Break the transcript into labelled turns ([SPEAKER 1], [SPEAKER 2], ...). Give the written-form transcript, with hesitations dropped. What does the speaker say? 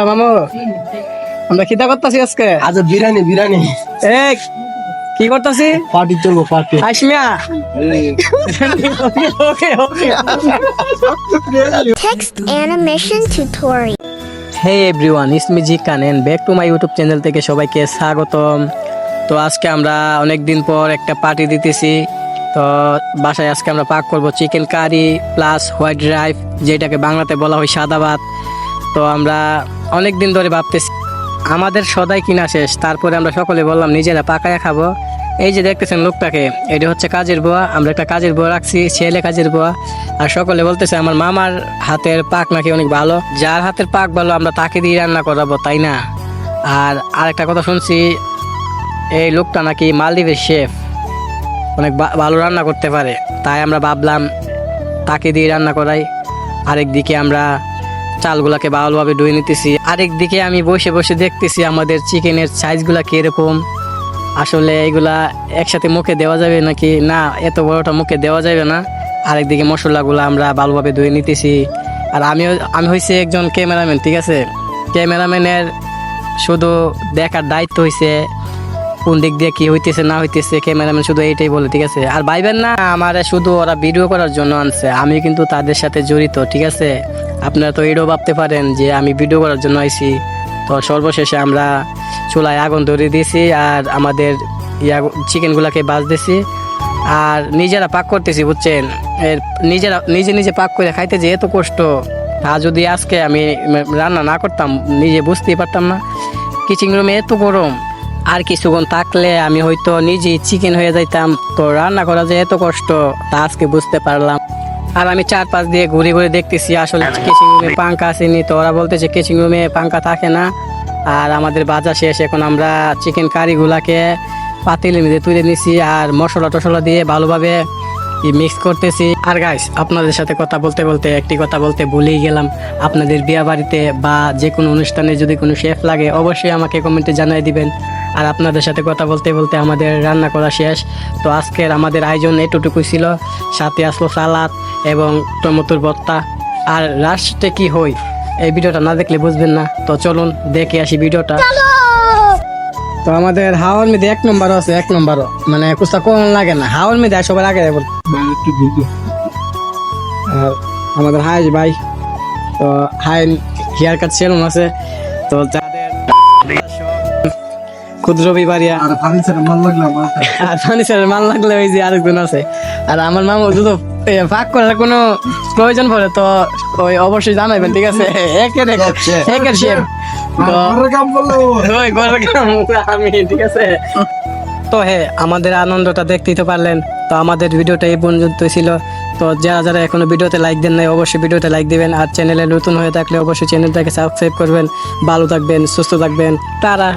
[SPEAKER 1] মামু আমরা খিদা করতেছি আজকে।
[SPEAKER 2] আজ বিরিয়ানি বিরিয়ানি
[SPEAKER 1] এই কি করতেছি?
[SPEAKER 2] পার্টি চলবো পার্টি।
[SPEAKER 1] আইসমিয়া okay okay.
[SPEAKER 3] Text animation tutorial.
[SPEAKER 1] Hey everyone, it's me Jikan and back to my YouTube channel থেকে সবাইকে স্বাগতম। তো আজকে আমরা অনেক দিন পর একটা পার্টি দিতেছি। তো বাসায় আজকে আমরা পাক করব chicken curry plus white rice, যেটাকে বাংলাতে বলা হয় সাদা ভাত। তো আমরা অনেক দিন ধরে ভাবতেছি, আমাদের সদাই কিনা শেষ, তারপরে আমরা সকলে বললাম নিজেরা পাকায়া খাবো। এই যে দেখতেছেন লোকটাকে, এটা হচ্ছে কাজের বুয়া। আমরা একটা কাজের বুয়া রাখছি, ছেলে কাজের বুয়া। আর সকলে বলতেছে আমার মামার হাতের পাক নাকি অনেক ভালো। যার হাতের পাক ভালো আমরা তাকে দিয়ে রান্না করাবো, তাই না? আর আরেকটা কথা শুনছি, এই লোকটা নাকি মালদ্বীপের শেফ, অনেক ভালো রান্না করতে পারে। তাই আমরা ভাবলাম তাকে দিয়ে রান্না করাই। আরেকদিকে আমরা চালগুলাকে ভালোভাবে ধুয়ে নিতেছি, আরেকদিকে আমি বসে বসে দেখতেছি আমাদের চিকেনের সাইজগুলা কিরকম। আসলে এগুলা একসাথে মুখে দেওয়া যাবে নাকি না, এত বড়টা মুখে দেওয়া যাবে না। আরেকদিকে মশলাগুলো আমরা ভালোভাবে ধুয়ে নিতেছি। আর আমি হয়েছি একজন ক্যামেরাম্যান, ঠিক আছে? ক্যামেরাম্যানের শুধু দেখার দায়িত্ব হয়েছে কোন দিক দিয়ে কি হইতেছে না হইতেছে, ক্যামেরাম্যান শুধু এইটাই বলে, ঠিক আছে? আর ভাইবেন না আমার শুধু ওরা ভিডিও করার জন্য আনছে, আমি কিন্তু তাদের সাথে জড়িত, ঠিক আছে? আপনারা তো এটাও ভাবতে পারেন যে আমি ভিডিও করার জন্য আইছি। তো সর্বশেষে আমরা চুলায় আগুন ধরিয়ে দিয়েছি আর আমাদের চিকেনগুলোকে ভাজতেছি আর নিজেরা পাক করতেছি, বুঝছেন? নিজে নিজে পাক করে খাইতে যে এত কষ্ট, তা যদি আজকে আমি রান্না না করতাম নিজে বুঝতেই পারতাম না। কিচেন রুমে এত গরম, আর কিছুক্ষণ থাকলে আমি হয়তো নিজেই চিকেন হয়ে যাইতাম। তো রান্না করা যে এত কষ্ট তা আজকে বুঝতে পারলাম। আর আমি চারপাশ দিয়ে ঘুরে ঘুরে দেখতেছি আসলে কিচেন রুমে পাঙ্খা আসেনি। তো ওরা বলতেছে কিচেন রুমে পাঙ্খা থাকে না। আর আমাদের বাজার শেষ, এখন আমরা চিকেন কারিগুলাকে পাতিলের মধ্যে তুলে নিছি আর মশলা টশলা দিয়ে ভালোভাবে মিক্স করতেছি। আর গাইস, আপনাদের সাথে কথা বলতে বলতে একটি কথা বলতে ভুলেই গেলাম। আপনাদের বিয়ে বাড়িতে বা যে কোনো অনুষ্ঠানে যদি কোনো শেফ লাগে অবশ্যই আমাকে কমেন্টে জানিয়ে দিবেন। আর আপনাদের সাথে কথা বলতে বলতে আমাদের রান্না করা শেষ। তো আজকের আমাদের আয়োজন এতটুকুই ছিল, সাথে আসলো সালাদ এবং টমেটোর ভর্তা। আর লাস্টে কি হয় এই ভিডিওটা না দেখলে বুঝবেন না। তো চলুন দেখে আসি ভিডিওটা। তো আমাদের হাওয়ার মধ্যে 1 নম্বরও আছে, 1 নম্বরও মানে কুস্তা কোন লাগে না, হাওয়ার মধ্যে সবার আগে যাবো। আর আমাদের হাই ভাই, তো হাই হেয়ার কাট সেলুন আছে। তো যাদের ক্ষুদ্র বিবারিয়া আর ফার্নিচারের মাল লাগলে ওই যে আরেকজন আছে। আর আমার মামু যদি ফাঁক করার কোনো প্রয়োজন পড়ে তো ওই অবশ্যই জানাইবেন, ঠিক আছে? একের শেফ আমি, ঠিক আছে? তো হ্যাঁ, আমাদের আনন্দটা দেখতেই তো পারলেন। তো আমাদের ভিডিওটা এই পর্যন্ত ছিল। তো যারা যারা এখনো ভিডিওতে লাইক দেন নাই অবশ্যই ভিডিওতে লাইক দিবেন। আর চ্যানেলে নতুন হয়ে থাকলে অবশ্যই চ্যানেলটাকে সাবস্ক্রাইব করবেন। ভালো থাকবেন, সুস্থ থাকবেন, টাটা।